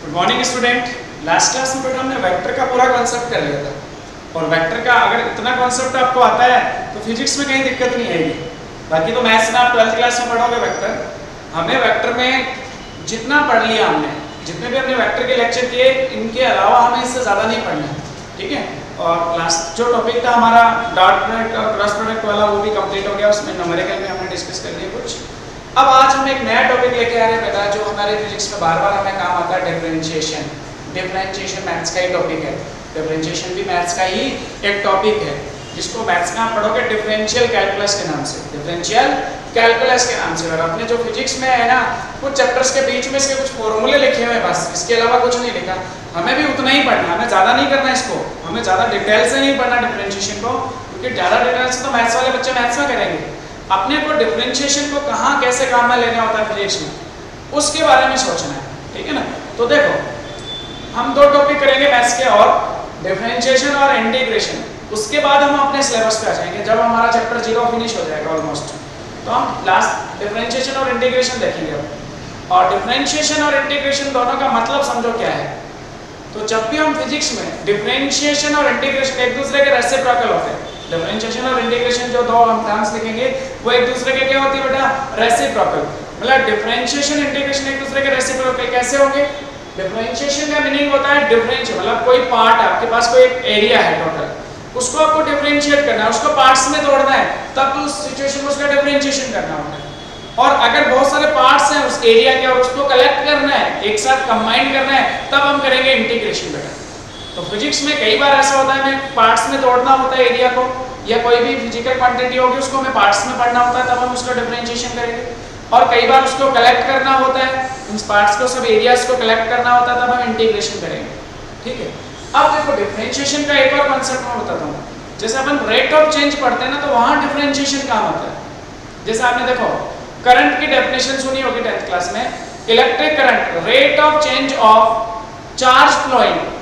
Good morning student. Last class में बेटा हमने वेक्टर का पूरा कॉन्सेप्ट कर लिया था और वेक्टर का अगर इतना कॉन्सेप्ट आपको आता है तो फिजिक्स में कहीं दिक्कत नहीं आएगी। बाकी तो मैथ्स में आप 12th क्लास में पढ़ोगे वेक्टर। हमें वेक्टर में जितना पढ़ लिया हमने, जितने भी हमने वेक्टर के लेक्चर किए, इनके अलावा हमें इससे ज़्यादा नहीं पढ़ना है, ठीक है। और लास्ट जो टॉपिक था हमारा डॉट प्रोडक्ट और क्रॉस प्रोडक्ट वाला, वो भी कंप्लीट हो गया। उसमें न्यूमेरिकल में हमने डिस्कस कर लिया कुछ। अब आज हम एक नया टॉपिक लेके आ रहे हैं बेटा, जो हमारे फिजिक्स में बार बार हमें काम आता है, डिफरेंशिएशन। डिफरेंशिएशन मैथ्स का ही टॉपिक है, डिफरेंशिएशन भी मैथ्स का ही एक टॉपिक है, जिसको मैथ्स में आप पढ़ोगे डिफरेंशियल कैलकुलस के नाम से, डिफरेंशियल कैलकुलस के नाम से। और अपने जो फिजिक्स में है ना, कुछ चैप्टर्स के बीच में इसके कुछ फॉर्मूले लिखे हुए हैं, बस इसके अलावा कुछ नहीं लिखा। हमें भी उतना ही पढ़ना, हमें ज़्यादा नहीं करना इसको, हमें ज़्यादा डिटेल से नहीं पढ़ना डिफरेंशिएशन को, क्योंकि ज़्यादा डिटेल से तो मैथ्स वाले बच्चे मैथ्स में करेंगे। अपने को डिफरेंशिएशन को कहाँ कैसे काम में लेना होता है फिजिक्स में, उसके बारे में सोचना है, ठीक है ना। तो देखो, हम दो टॉपिक करेंगे मैथ्स के, और डिफरेंशिएशन और इंटीग्रेशन। उसके बाद हम अपने सिलेबस पे आ जाएंगे, जब हमारा चैप्टर 0 फिनिश हो जाएगा ऑलमोस्ट, तो हम लास्ट डिफरेंशिएशन और इंटीग्रेशन देखेंगे। और डिफरेंशिएशन और इंटीग्रेशन दोनों का मतलब समझो क्या है। तो जब भी हम फिजिक्स में डिफरेंशिएशन और इंटीग्रेशन एक दूसरे के रेसिप्रोकल होते हैं, डिफरेंशिएशन और इंटीग्रेशन जो दो हम टर्म्स लिखेंगे वो एक दूसरे के क्या होती है बेटा, रेसिप्रोकल। मतलब डिफरेंशिएशन इंटीग्रेशन एक दूसरे के रेसिप्रोकल कैसे होंगे। डिफरेंशिएशन का मीनिंग होता है डिफरेंशिएट, मतलब कोई पार्ट है आपके पास, कोई एक एरिया है टोटल, उसको आपको डिफरेंशिएट करना है, उसको पार्ट्स में तोड़ना है, तब तो उस सिचुएशन में उसका डिफरेंशिएशन करना होता है। और अगर बहुत सारे पार्ट्स हैं उस एरिया के और उसको कलेक्ट करना है, एक साथ कंबाइन करना है, तब हम करेंगे इंटीग्रेशन बेटा। तो फिजिक्स में कई बार ऐसा होता है हमें पार्ट्स में तोड़ना होता है एरिया को, या कोई भी फिजिकल क्वांटिटी होगी उसको हमें पार्ट्स में पढ़ना होता है, तब हम उसका डिफरेंशिएशन करेंगे। और कई बार उसको कलेक्ट करना होता है, उन पार्ट्स को, सब एरियाज को कलेक्ट करना होता है, तब हम इंटीग्रेशन करेंगे, ठीक है। अब देखो, डिफरेंशिएशन का एक और कॉन्सेप्ट मैं बताता हूँ। जैसे अपन रेट ऑफ चेंज पढ़ते हैं ना, तो वहाँ डिफरेंशिएशन काम होता है। जैसे आपने देखो करंट की डेफिनेशन सुनी होगी 10th क्लास में, electric current, rate of change of charge flowing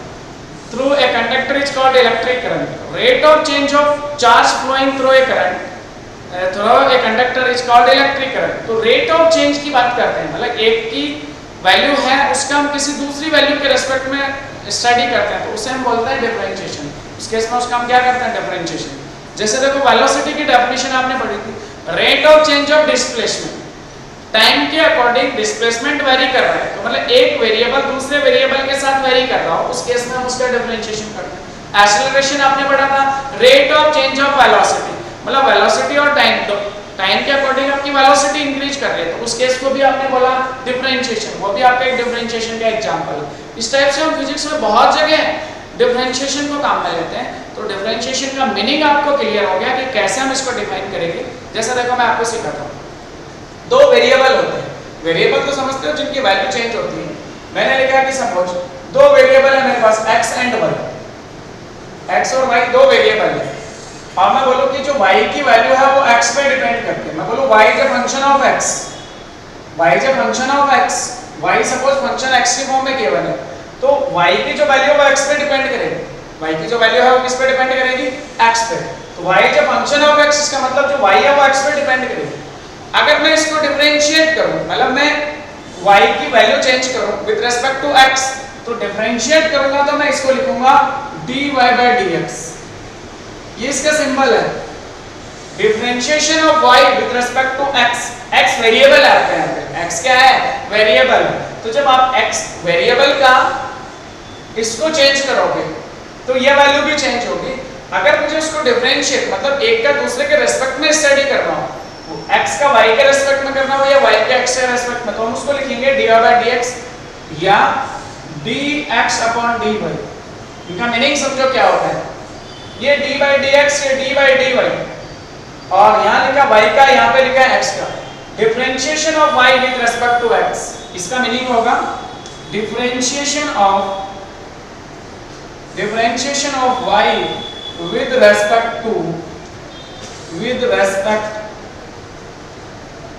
through a conductor is called electric current. Rate of change of charge flowing through a current through a conductor is called electric current. तो rate of change की बात करते हैं, मतलब एक की value है, उसका हम किसी दूसरी वैल्यू के रेस्पेक्ट में स्टडी करते हैं, तो उसे हम बोलते हैं डिफरेंशिएशन। उस केस में उसका हम क्या करते हैं, डिफरेंशिएशन। जैसे देखो वेलोसिटी की डेफिनेशन आपने पढ़ी थी, rate of change of displacement, time के अकॉर्डिंग डिस्प्लेसमेंट वेरी कर रहा है, तो मतलब एक वेरिएबल दूसरे वेरिएबल के साथ वेरी कर रहा हो, उस केस में हम उसका डिफरेंशिएशन करते हैं। एक्सेलरेशन आपने पढ़ा था, rate of change of velocity, मतलब वेलोसिटी और टाइम, तो टाइम के अकॉर्डिंग आपकी वेलोसिटी इंक्रीज कर रही है, तो उस केस को भी आपने बोला डिफरेंशिएशन, वो भी आपका एक डिफरेंशिएशन का एग्जांपल है। इस टाइप से हम फिजिक्स में बहुत जगह डिफरेंशिएशन को काम में लेते हैं। तो डिफरेंशिएशन का मीनिंग आपको क्लियर हो गया कि कैसे हम इसको डिफाइन करेंगे। जैसे देखो मैं आपको सिखाता हूँ, दो वेरिएबल होते हैं, वेरिएबल तो समझते हो जिनकी वैल्यू चेंज होती है। मैंने लिखा कि सपोज दो वेरिएबल है मेरे पास, x एंड y, x और y दो वेरिएबल है, और मैं बोलूं कि जो y की वैल्यू है वो x पे डिपेंड करती है। मैं बोलूं y is a function of x, y is a function of x, y suppose function x की फॉर्म में केवल है, तो y की जो वैल्यू है वो x पे डिपेंड करेगी, y की जो वैल्यू है वो किस पे डिपेंड करेगी, x पे। तो y is a function of x, इसका मतलब जो y है वो x पे डिपेंड करेगी। अगर मैं इसको डिफरेंशिएट करूं, मतलब मैं y की वैल्यू चेंज करूं विद रिस्पेक्ट टू x, तो डिफरेंशिएट करूंगा तो मैं इसको लिखूंगा dy by dx, ये इसका सिंबल है। Differentiation of y with respect to x, x variable है आपके यहाँ पे, x क्या है, वेरिएबल। तो जब आप x वेरिएबल का इसको चेंज करोगे तो ये वैल्यू भी चेंज होगी। अगर मुझे इसको डिफरेंशिएट, मतलब एक का दूसरे के रिस्पेक्ट में स्टडी करना हो, x का y के रेस्पेक्ट में करना हो या y के x के रेस्पेक्ट में, तो हम उसको लिखेंगे dy by dx या dx upon dy। इनका मीनिंग समझो क्या होता है, ये d by dx, ये d by dy, और यहाँ लिखा y का, यहाँ पे लिखा x का। Differentiation of y with respect to x, इसका मीनिंग होगा differentiation of y with respect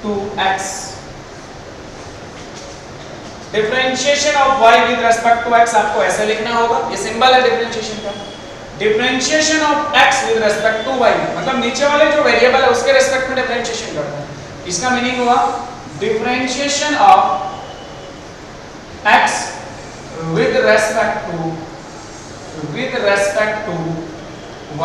to x, differentiation of y with respect to x आपको ऐसे लिखना होगा, ये सिंबल है डिफरेंशिएशन का। Differentiation of x with respect to y, मतलब नीचे वाले जो वेरिएबल है उसके रेस्पेक्ट में डिफरेंशिएशन करना है। इसका मीनिंग हुआ differentiation of x respect to y।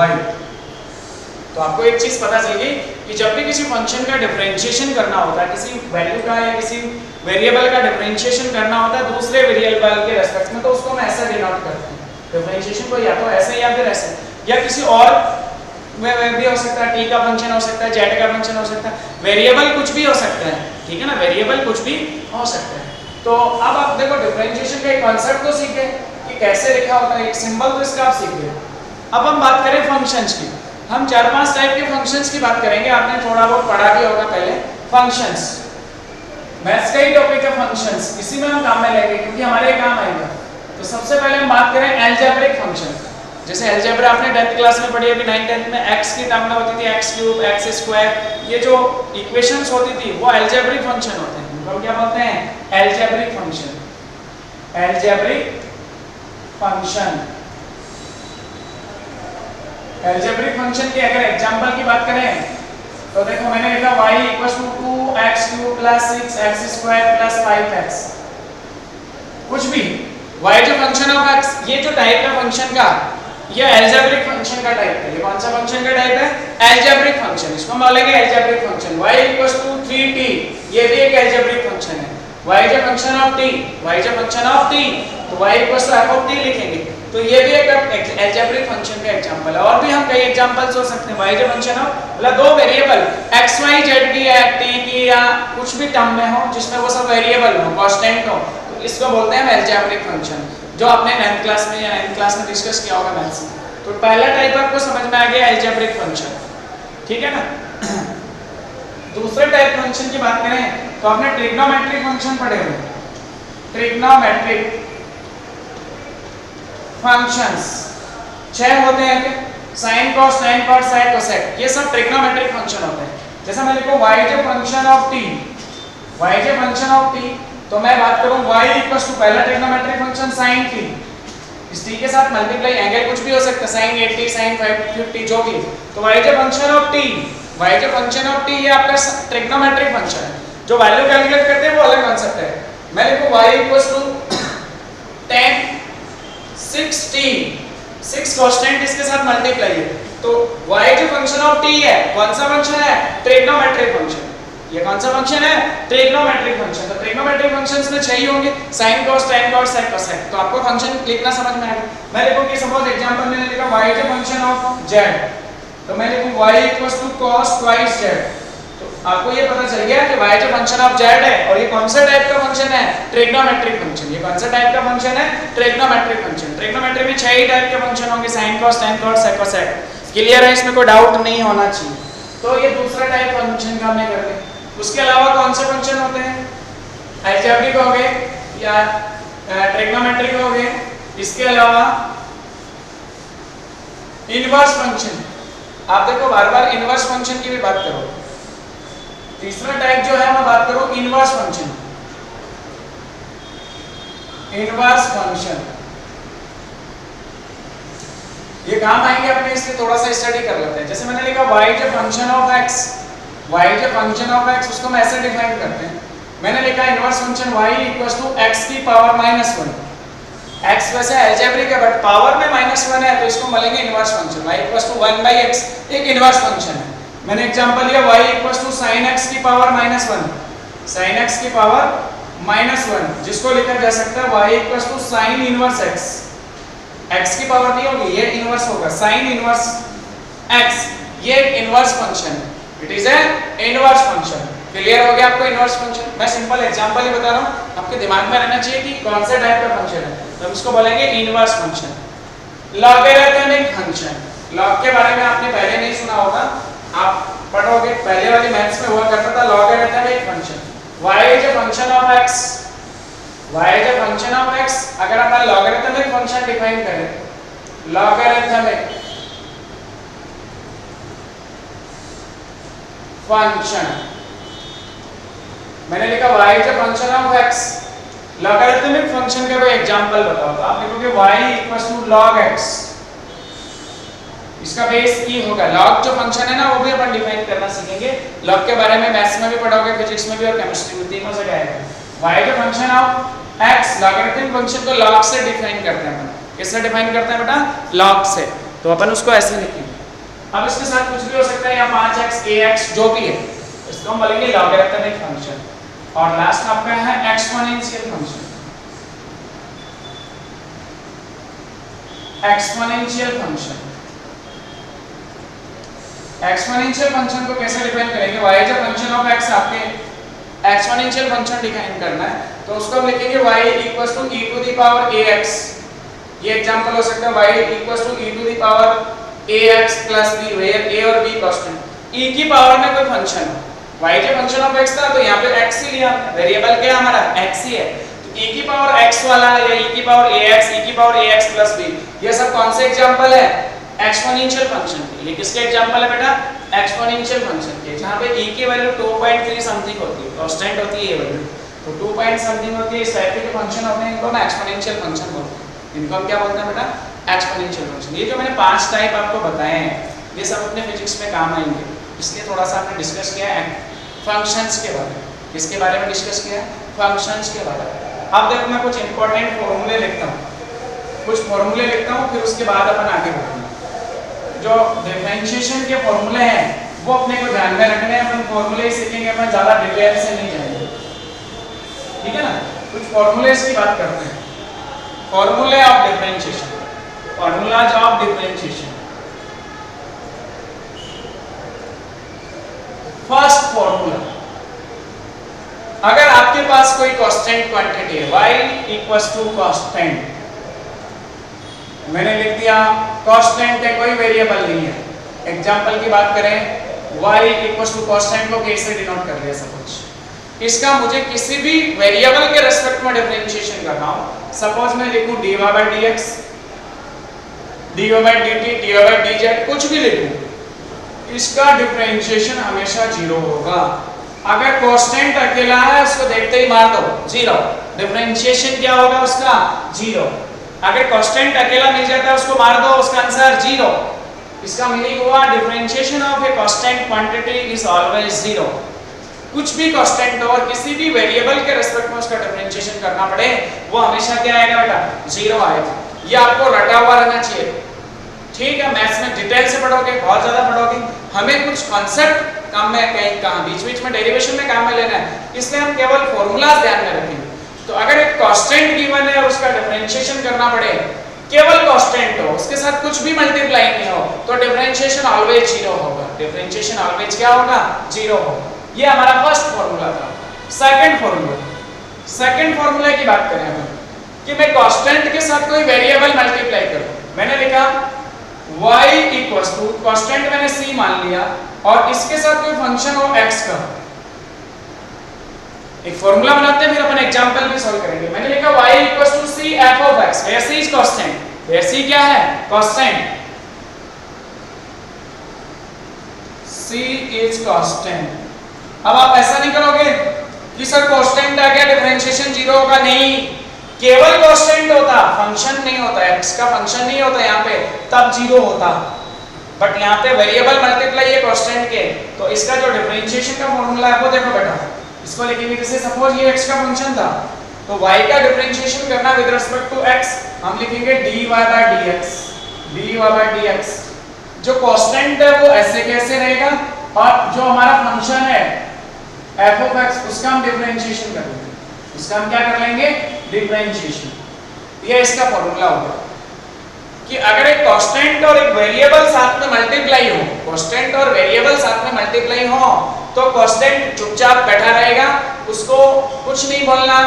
तो आपको एक चीज पता चल गई कि जब भी किसी फंक्शन का डिफरेंशिएशन करना होता है, किसी वैल्यू का या किसी वेरिएबल का डिफरेंशिएशन करना होता है दूसरे वेरिएबल के रेस्पेक्ट में, तो उसको हम ऐसा डिनोट करते हैं। डिफरेंशिएशन को या तो ऐसे या फिर ऐसे, या किसी और में भी हो सकता है, t का फंक्शन हो सकता है, z का फंक्शन हो सकता है, वेरिएबल कुछ भी हो सकता है, ठीक है ना, वेरिएबल कुछ भी हो सकता है। तो अब आप देखो डिफरेंशिएशन का एक कांसेप्ट तो सीखे कि कैसे लिखा होता है, एक सिंबल तो इसका आप सीख गए। अब हम बात करें फंक्शंस की। हम 4-5 टाइप के फंक्शंस की बात करेंगे, आपने थोड़ा बहुत पढ़ा भी होगा पहले। फंक्शंस, मैथ्स का ही टॉपिक है फंक्शंस, इसी में हम काम में लेंगे क्योंकि हमारे काम आएगा। तो सबसे पहले हम बात करें अलजेब्रिक फंक्शन। जैसे अलजेब्रा आपने 10th क्लास में पढ़ी होगी, 9th-10th में x की टर्म में होती थी x³ x², ये जो इक्वेशंस होती थी वो अलजेब्रिक फंक्शन होते हैं। तो क्या बोलते हैं? Algebraic function. Algebraic function, algebraic function की अगर एग्जांपल की बात करें तो देखो मैंने लिखा y = 2x³ + 6x² + 5x। कुछ भी y जो फंक्शन ऑफ x, ये जो टाइप है फंक्शन का, ये अलजेब्रिक फंक्शन का टाइप है। ये कौन सा फंक्शन का टाइप है? Algebraic function. इसको हम बोलेंगे अलजेब्रिक फंक्शन। y = 3t, ये भी एक अलजेब्रिक फंक्शन है। y जो फंक्शन ऑफ t, y जो फंक्शन ऑफ t, तो y = f of t लिखेंगे। तो ये भी एक अलजेब्रिक फंक्शन का एग्जांपल है। और भी हम कई एग्जांपल्स हो सकते हैं। y जो फंक्शन ऑफ, मतलब दो वेरिएबल x y z की या t की या कुछ भी टर्म में हो जिसमें वो सब वेरिएबल हो, कांस्टेंट हो, तो इसको बोलते हैं अलजेब्रिक फंक्शन, जो आपने 9th क्लास में या 9th क्लास में डिस्कस किया होगा मैथ्स में। तो पहला टाइप आपको समझ में आ गया अलजेब्रिक फंक्शन, ठीक है ना। दूसरे टाइप फंक्शन की बात करें तो आपने ट्रिग्नोमेट्रिक फंक्शन पढ़े होंगे। ट्रिग्नोमेट्रिक फंक्शंस 6 होते हैं क्या? sin cos tan cos sec cosec, ये सब ट्रिग्नोमेट्रिक फंक्शन होते हैं। जैसे मैं लिखूं y जो फंक्शन ऑफ t, y जो फंक्शन ऑफ t, तो मैं बात करूं y = पहला ट्रिग्नोमेट्रिक फंक्शन sin t, इस t के साथ मल्टीप्लाई, एंगल कुछ भी हो सकता है, sin 80 sin 50 जो भी, तो y जो फंक्शन ऑफ t, y जो फंक्शन ऑफ t ये आपका ट्रिग्नोमेट्रिक फंक्शन है। जो वैल्यू कैलकुलेट करते हैं वो अलग कांसेप्ट है। मैं लिखूं y = tan 6t, 6 कांस्टेंट इसके साथ मल्टीप्लाई है, तो y जो फंक्शन ऑफ t है, कौन सा फंक्शन है? Trigonometric function. ये कौन सा फंक्शन है? Trigonometric function. तो ट्रिग्नोमेट्रिक फंक्शंस में 6 ही होंगे, sin cos tan cos sec cosec। तो आपको फंक्शन लिखना समझ में आएगा। मैं लिखूं कि सपोज एग्जांपल मैंने लिखा y जो फंक्शन ऑफ z, तो मैं लिखूं y = cos twice z। तो आपको ये पता चल गया कि y जो फंक्शन ऑफ z है, और ये कौन सा टाइप का फंक्शन है? Trigonometric function. ये कौन सा टाइप का फंक्शन है? Trigonometric function. ट्रिग्नोमेट्री में 6 ही टाइप के फंक्शन होंगे, sin cos tan cos sec cosec। Clear है? इसमें कोई डाउट नहीं होना चाहिए। तो ये दूसरा टाइप फंक्शन का हमने कर लिया। उसके अलावा कौन से फंक्शन होते हैं? अलजेब्रिक हो गए या ट्रिग्नोमेट्रिक हो गए। इसके अलावा इनवर्स फंक्शन, आप देखो बार-बार इनवर्स फंक्शन की भी बात करो। तीसरा टाइप जो है मैं बात करूं इनवर्स फंक्शन। इनवर्स फंक्शन ये काम आएंगे अपने, इसलिए थोड़ा सा स्टडी कर लेते हैं। जैसे मैंने लिखा y जो फंक्शन ऑफ x, y जो फंक्शन ऑफ x, उसको हम ऐसे डिफाइन करते हैं। मैंने लिखा inverse function y = x⁻⁻1। x वैसे अलजेब्रिक है बट पावर में -1 है, तो इसको बोलेंगे इनवर्स फंक्शन। y = 1/x एक इनवर्स फंक्शन है। मैंने एग्जांपल लिया y = sin x⁻⁻1, sin x⁻⁻1, जिसको लिखा जा सकता है y = sin inverse x। x की पावर नहीं होगी, ये इनवर्स होगा, sin इनवर्स x, ये एक इनवर्स फंक्शन है। It is A inverse function. Clear हो गया आपको इनवर्स फंक्शन? मैं सिंपल एग्जांपल ही बता रहा हूं, आपके दिमाग में रहना चाहिए कि कौन से टाइप का फंक्शन है। तो हम इसको बोलेंगे inverse function. Logarithmic function, log के बारे में आपने पहले नहीं सुना होगा, आप पढ़ोगे, पहले वाली मैथ्स में हुआ करता था लॉगरिथमिक फंक्शन। y जो फंक्शन ऑफ x, y जो फंक्शन ऑफ x, अगर अपन लॉगरिथमिक फंक्शन डिफाइन करें, लॉगरिथमिक फंक्शन, मैंने लिखा y जो function of x, logarithmic function का कोई एग्जांपल बताओ। तो आप लिखोगे y = log x, इसका बेस e होगा। log जो फंक्शन है ना, वो भी अपन डिफाइन करना सीखेंगे। log के बारे में मैथ्स में भी पढ़ोगे, फिजिक्स में भी और केमिस्ट्री में, तीनों जगह आएगा। y जो function of x logarithm function को log से डिफाइन करते हैं अपन। किससे डिफाइन करते हैं बेटा? log से। तो अपन उसको ऐसे लिखेंगे। अब इसके साथ कुछ भी हो सकता है, या 5x ax जो भी है, इसको हम बोलेंगे लॉगरिथमिक फंक्शन। और लास्ट आपका है exponential function. Exponential function, exponential function को कैसे डिफाइन करेंगे? y is a function of x। आपके एक्सपोनेंशियल फंक्शन डिफाइन करना है तो उसको हम लिखेंगे y equals to e to the power ax। ये एग्जांपल हो सकता है y equals to e to the power ax plus b, where a और b कांस्टेंट। e की पावर में कोई फंक्शन है, y के फंक्शन ऑफ x था तो यहाँ पे x ही लिया, वेरिएबल क्या हमारा x ही है। तो e की पावर x वाला या e की पावर ax, e की पावर ax प्लस b, ये सब कौन से एग्जांपल है? एक्सपोनेंशियल फंक्शन के। ये किसके एग्जांपल है बेटा? एक्सपोनेंशियल फंक्शन के, जहां पे e की वैल्यू 2.3 समथिंग होती है, कांस्टेंट होती है ये वैल्यू, तो 2 पॉइंट समथिंग होती है। इस टाइप के फंक्शन होते हैं, इनको हम एक्सपोनेंशियल फंक्शन बोलते हैं। इनको हम क्या बोलते हैं बेटा? Exponential function. ये जो मैंने 5 टाइप आपको बताए हैं, ये सब अपने फिजिक्स में काम आएंगे, इसलिए थोड़ा सा आपने डिस्कस किया है फंक्शंस के बारे में। किसके बारे में डिस्कस किया? फंक्शंस के बारे में। अब देखो मैं कुछ इंपॉर्टेंट फॉर्मूले लिखता हूँ, कुछ फॉर्मूले लिखता हूँ, फिर उसके बाद अपन आगे बढ़ेंगे। जो डिफरेंशिएशन के फॉर्मूले हैं वो अपने को ध्यान में रखने हैं, अपन फॉर्मूले ही सीखेंगे, अपन ज्यादा डिटेल से नहीं जाएंगे, ठीक है ना। कुछ फॉर्मूलेस की बात करते हैं। फॉर्मूले of differentiation, formulas of differentiation. First formula, अगर आपके पास कोई कांस्टेंट क्वांटिटी है y इक्वल्स टू कांस्टेंट, मैंने लिख दिया कांस्टेंट है, कोई वेरिएबल नहीं है। एग्जांपल की बात करें, y इक्वल्स टू कांस्टेंट को कैसे डिनोट कर लिया सपोज, इसका मुझे किसी भी वेरिएबल के रेस्पेक्ट में डिफरेंशिएशन करना हो, सपोज मैं लिखूं dy by dx, dy by dt, dy by dz, कुछ भी लिखूं, इसका डिफरेंशिएशन हमेशा 0 होगा। अगर कांस्टेंट अकेला है उसको देखते ही मार दो 0, डिफरेंशिएशन क्या होगा उसका? 0। अगर कांस्टेंट अकेला मिल जाता है उसको मार दो, उसका आंसर 0। इसका मीनिंग हुआ differentiation of a constant quantity is always 0। कुछ भी कांस्टेंट हो और किसी भी वेरिएबल के रेस्पेक्ट में उसका डिफरेंशिएशन करना पड़े, वो हमेशा क्या आएगा बेटा? 0 आएगा। ये आपको रटा हुआ रहना चाहिए, ठीक है। मैथ्स में डिटेल से पढ़ोगे, बहुत ज्यादा पढ़ोगे, हमें कुछ कॉन्सेप्ट काम में कहीं कहां बीच-बीच में डेरिवेशन में काम में लेना है, इसलिए हम केवल फॉर्मूलाज ध्यान में रखेंगे। तो अगर एक कांस्टेंट गिवन है और उसका डिफरेंशिएशन करना पड़े, केवल कांस्टेंट हो, उसके साथ कुछ भी मल्टीप्लाई नहीं हो, तो डिफरेंशिएशन ऑलवेज 0 होगा। डिफरेंशिएशन ऑलवेज क्या होगा? 0 होगा। ये हमारा फर्स्ट फार्मूला था। सेकंड फार्मूला, सेकंड फार्मूला की बात करें हम कि मैं कांस्टेंट के साथ कोई वेरिएबल मल्टीप्लाई करूं, मैंने लिखा y इक्वल्स टू, कांस्टेंट मैंने c मान लिया और इसके साथ कोई फंक्शन हो x का, एक फॉर्मूला बनाते हैं, फिर अपन एग्जांपल भी सॉल्व करेंगे। मैंने लिखा y equals to c f of x, where c is constant, where c क्या है? Constant, c is constant. अब आप ऐसा नहीं करोगे कि सर कांस्टेंट आ गया डिफरेंशिएशन 0 होगा, नहीं, केवल कांस्टेंट होता, फंक्शन नहीं होता, x का फंक्शन नहीं होता यहाँ पे, तब 0 होता। बट यहाँ पे वेरिएबल मल्टीप्लाई है कांस्टेंट के, तो इसका जो डिफरेंशिएशन का फॉर्मूला है वो देखो बेटा, इसको लिखेंगे जैसे सपोज ये x का फंक्शन था, तो y का डिफरेंशिएशन करना विद रिस्पेक्ट टू x, हम लिखेंगे dy by dx, dy by dx। जो कांस्टेंट है वो ऐसे कैसे रहेगा, और जो हमारा फंक्शन है f of x, उसका हम डिफरेंशिएशन कर लेंगे, इसका हम क्या कर लेंगे? डिफरेंशिएशन। ये इसका फॉर्मूला होगा कि अगर एक कांस्टेंट और एक वेरिएबल साथ में मल्टीप्लाई हो, कांस्टेंट और वेरिएबल साथ में मल्टीप्लाई हो, तो कांस्टेंट चुपचाप बैठा रहेगा, उसको कुछ नहीं बोलना,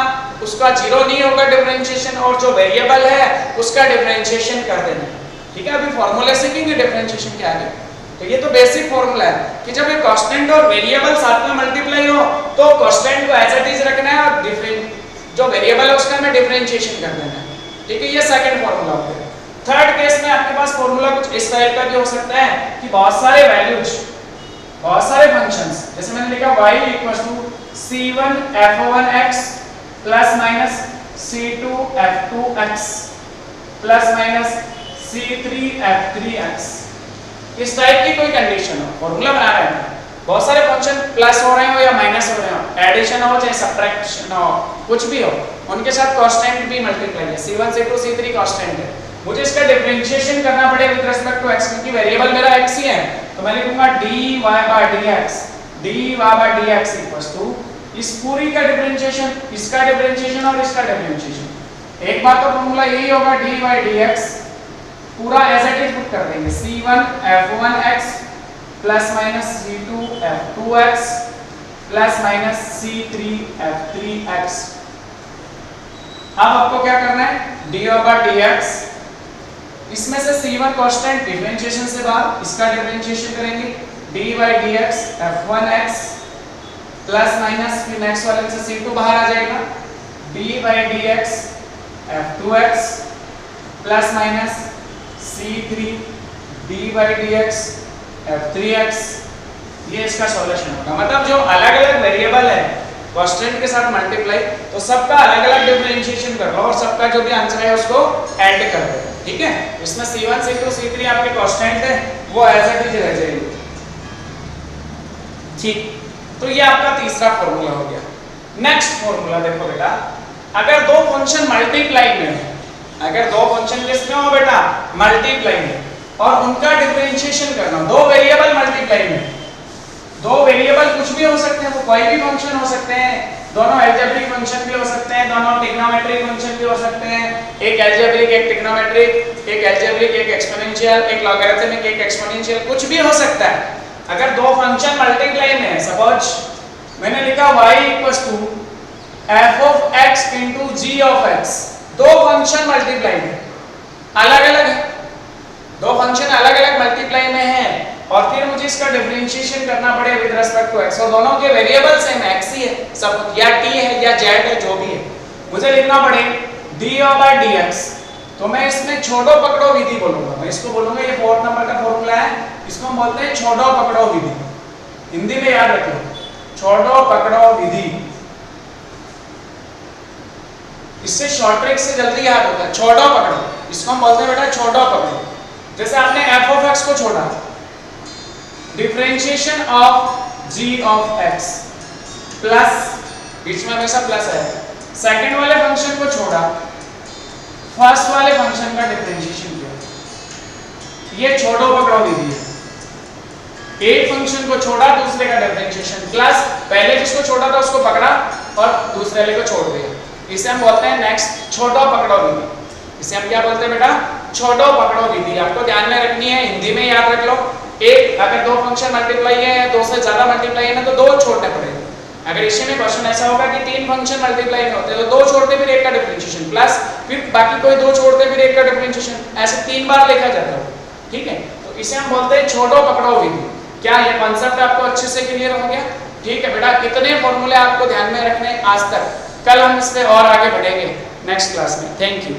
उसका 0 नहीं होगा डिफरेंशिएशन, और जो वेरिएबल है उसका डिफरेंशिएशन कर देना, ठीक है। अभी फॉर्मूला सीखेंगे डिफरेंशिएशन के आगे। तो ये तो बेसिक फॉर्मूला है कि जब एक कांस्टेंट और वेरिएबल साथ में मल्टीप्लाई हो तो कांस्टेंट को एज इट इज रखना है और जो वेरिएबल है उसका हमें डिफरेंशिएशन कर देना है, ठीक है। ये सेकंड फॉर्मूला हो गया। थर्ड केस में आपके पास फॉर्मूला कुछ इस टाइप का भी हो सकता है कि बहुत सारे वैल्यूज, बहुत सारे फंक्शंस, जैसे मैंने लिखा y equals to c1 f1x plus minus c2 f2x plus minus c3 f3x, इस टाइप की कोई कंडीशन हो, फॉर्मूला बना रहे हैं, बहुत सारे फंक्शन प्लस हो रहे हो या माइनस हो रहे हो, एडिशन हो चाहे सब्ट्रैक्शन हो, कुछ भी हो, उनके साथ कांस्टेंट भी मल्टीप्लाई है, c1 c2 c3 कांस्टेंट है। मुझे इसका डिफरेंशिएशन करना पड़ेगा विद रिस्पेक्ट टू x, क्योंकि वेरिएबल मेरा x ही है, तो मैं लिखूंगा dy/dx इक्वल्स टू इस पूरी का डिफरेंशिएशन, इसका डिफरेंशिएशन और इसका डिफरेंशिएशन। एक बार तो फॉर्मूला यही होगा dy/dx पूरा एज इट इज पुट कर देंगे, c1 f1x plus minus c2 f2x plus minus c3 f3x। अब आपको क्या करना है, dy/dx इसमें से c1 कांस्टेंट डिफरेंशिएशन से बाहर, इसका डिफरेंशिएशन करेंगे dy/dx f1x प्लस माइनस फिर नेक्स्ट वाले से c2 बाहर आ जाएगा dy/dx f2x plus minus c3 dy/dx f3x। ये इसका सॉल्यूशन होगा। मतलब जो अलग अलग वेरिएबल है कांस्टेंट के साथ मल्टीप्लाई, तो सबका अलग अलग डिफरेंशिएशन कर लो और सबका जो भी आंसर है उसको ऐड कर दो, ठीक है। इसमें c1 c2 c3 आपके कांस्टेंट है, वो एज इट इज रह जाएंगे, ठीक। तो ये आपका तीसरा फॉर्मूला हो गया। नेक्स्ट फॉर्मूला देखो बेटा, अगर दो फंक्शन मल्टीप्लाई में है, अगर दो फंक्शन किसमें हो बेटा, मल्टीप्लाई में, और उनका डिफरेंशिएशन करना, दो वेरिएबल मल्टीप्लाई में, दो वेरिएबल कुछ भी हो सकते हैं, वो कोई भी फंक्शन हो सकते हैं, दोनों अलजेब्रिक फंक्शन भी हो सकते हैं, दोनों ट्रिग्नोमेट्रिक फंक्शन भी हो सकते हैं, एक अलजेब्रिक एक ट्रिग्नोमेट्रिक, एक अलजेब्रिक एक एक्सपोनेंशियल, एक लॉगरिथमिक एक एक्सपोनेंशियल, कुछ भी हो सकता है। अगर दो फंक्शन मल्टीप्लाई में है, सपोज मैंने लिखा y equals to f of x into g of x, दो फंक्शन मल्टीप्लाई में अलग अलग है, दो फंक्शन अलग अलग मल्टीप्लाई में है, और फिर मुझे इसका डिफरेंशिएशन करना पड़ेगा विद रिस्पेक्ट टू x, और दोनों के वेरिएबल सेम x ही है, सब या t है या z है, जो भी है, मुझे लिखना पड़ेगा dy/dx। तो मैं इसमें छोड़ो पकड़ो विधि बोलूंगा, मैं इसको बोलूंगा, ये 4 नंबर का फॉर्मूला है, इसको हम बोलते हैं छोड़ो पकड़ो विधि, हिंदी में याद रखो, छोड़ो पकड़ो विधि। इससे शॉर्ट ट्रिक से जल्दी याद होता है, छोड़ो पकड़ो, इसको हम बोलते हैं बेटा छोड़ो पकड़ो। जैसे आपने f ऑफ x को छोड़ा, differentiation of g of x plus, बीच में हमेशा प्लस है, सेकंड वाले फंक्शन को छोड़ा, फर्स्ट वाले फंक्शन का डिफरेंशिएशन किया, ये छोड़ो पकड़ो विधि है। एक फंक्शन को छोड़ा, दूसरे का डिफरेंशिएशन, प्लस पहले जिसको छोड़ा था उसको पकड़ा और दूसरे वाले को छोड़ दिया, इसे हम बोलते हैं नेक्स्ट छोड़ो पकड़ो विधि। इसे हम क्या बोलते हैं बेटा, छोड़ो पकड़ो विधि। आपको ध्यान में रखनी है, हिंदी में याद रख लो, एक अगर दो फंक्शन मल्टीप्लाई है, दो से ज्यादा मल्टीप्लाई है ना, तो दो छोड़ने पड़ेंगे। अगर इसी में क्वेश्चन ऐसा होगा कि तीन फंक्शन मल्टीप्लाई में होते हैं, तो दो छोड़ते फिर एक का डिफरेंशिएशन, प्लस फिर बाकी कोई दो छोड़ते फिर एक का डिफरेंशिएशन, ऐसे 3 बार लिखा जाता है, ठीक है। तो इसे हम बोलते हैं छोड़ो पकड़ो विधि। क्या ये कॉन्सेप्ट आपको अच्छे से क्लियर हो गया? ठीक है बेटा, कितने फॉर्मूले आपको ध्यान में रखने आज तक, कल हम इस पे और आगे बढ़ेंगे नेक्स्ट क्लास में। Thank you.